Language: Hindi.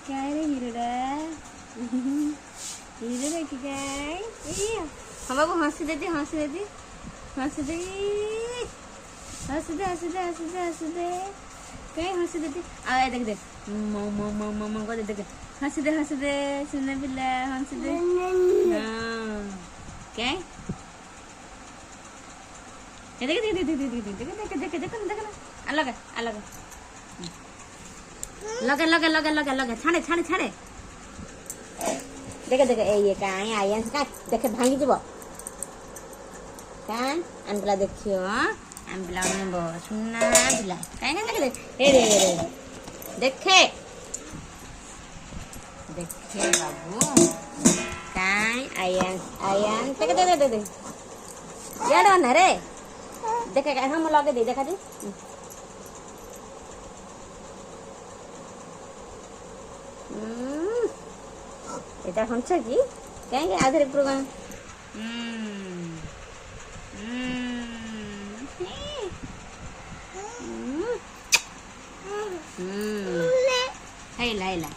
काय रे हिरोडा हिरो की काय हम बाबू हंसी दे हंसी दे हंसी दे हंसी दे हंसी दे हंसी दे हंसी दे कहीं हंसी देती आ देख देख मम्मा को देख हंसी दे सुनने पिला हंसी दे क्या देख देख देख देख देख देख देख देख देख अलग अलग लगे लगे लगे लगे लगे छाड़े छाड़े छाड़े देखे देखे ये कहीं आई का देखे भांगी जीव क्या आनपिला देखियो आनपिला सुना पिला कहीं देखे देखे देखे देखे बाबू कहीं आयन देखे दे दे दे यार ना रे देखे हम लगे दे देखा दी এটা হচ্ছে কি কেন আধারে প্রোগ্রাম হাই লাইলা